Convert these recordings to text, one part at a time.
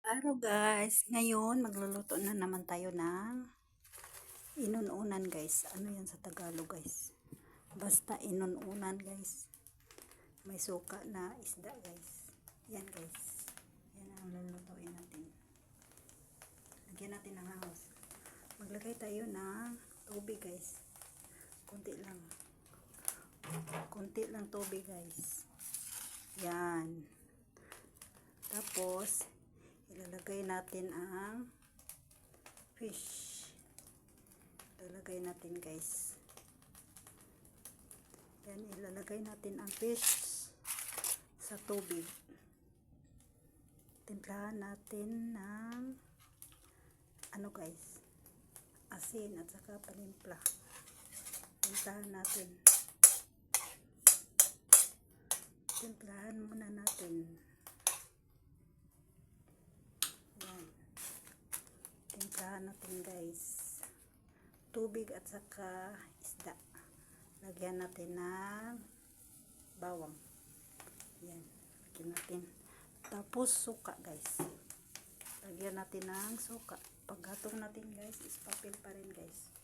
Araw guys, ngayon magluluto na naman tayo ng inununan guys. Ano yan sa Tagalog guys? Basta inununan guys. May suka na isda guys. Yan guys. Yan ang lulutuin natin. Lagyan natin ng hangos. Maglagay tayo ng tubig guys. Kunti lang. Kunti lang tubig guys. Yan. Tapos ilalagay natin ang fish. Ilalagay natin guys. Yan, ilalagay natin ang fish sa tubig. Timplahan natin ng ano guys, asin at saka panimpla. Timplahan natin. Timplahan muna natin. Timplahan natin guys, tubig at saka isda. Lagyan natin ng bawang. Yan, lagyan natin. Tapos suka guys, lagyan natin ng suka. Paghatong natin guys, is papel pa rin guys.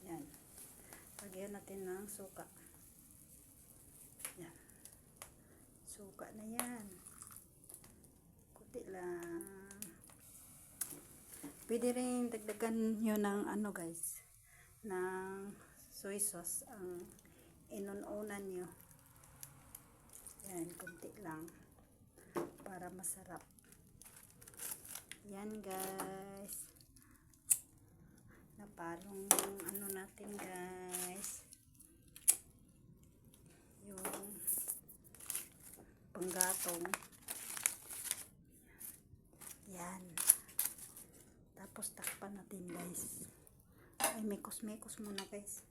Yan, lagyan natin ng suka. Yan, suka na yan, kunti lang. Pwede rin dagdagan nyo ng ano guys, ng soy sauce ang inununan nyo. Yan, kunti lang para masarap. Yan guys, napalong ano natin guys, yung panggatong. Yan. Tapos takpan natin guys. Ay, mekos-mekos muna guys.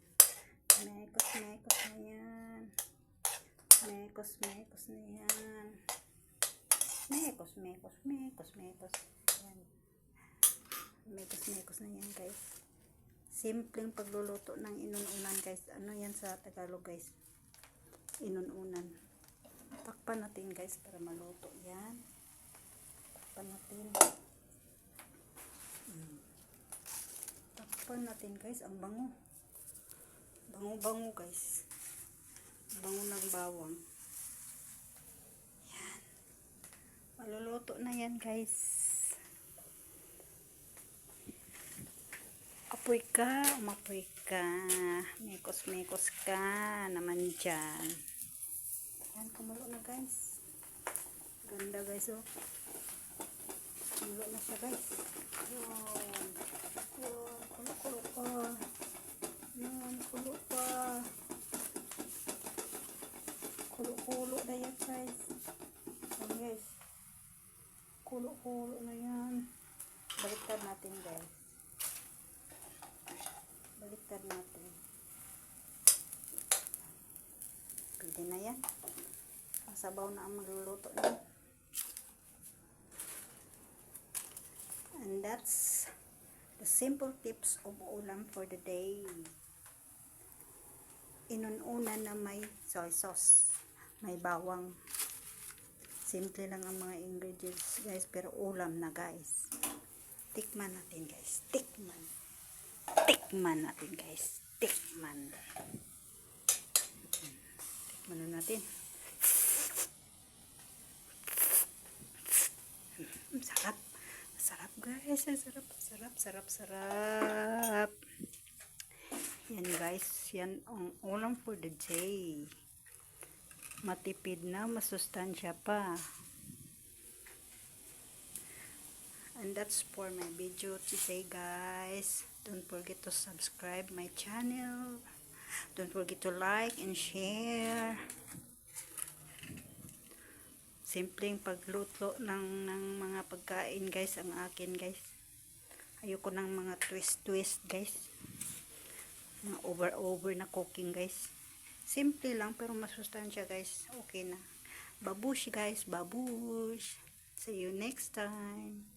Mekos-mekos na yan. Mekos-mekos na yan. Mekos-mekos. Mekos-mekos. Yan. Mekos-mekos na yan guys. Simpleng pagluluto ng inununan guys. Ano yan sa Tagalog guys? Inununan. Takpan natin guys para maluto yan. Takpan natin. Takpan natin guys, ang bango. Bango-bango guys. Bango ng bawang. Yan. Maluluto na yan guys. Apoy ka, umapoy ka. Mekos-mekos ka naman dyan. Yan, kumulo na guys. Ganda guys oh. Kumulo na siya guys. Yan. Kulo pa. Yan, kulo pa. Kulo na yan guys. Yan guys. Kulo na yan. Baliktad natin guys. Baliktad natin. Pwede na yan. Ang sabaw na ang magluluto na. And that's the simple tips of ulam for the day. Inununan na may soy sauce, may bawang. Simple lang ang mga ingredients guys, pero ulam na guys. Tikman natin guys. Tikman. Tikman natin guys. Tikman. Tikman na natin. Sarap. Sarap guys, sarap. Yan guys, yan ang ulam for the day. Matipid na, masustansya pa. And that's for my video today guys. Don't forget to subscribe my channel. Don't forget to like and share. Simpleng pagluto ng mga pagkain guys ang akin guys. Ayoko ng mga twist guys. Mga over na cooking guys. Simple lang pero masustansya guys. Okay na. Babush guys, babush. See you next time.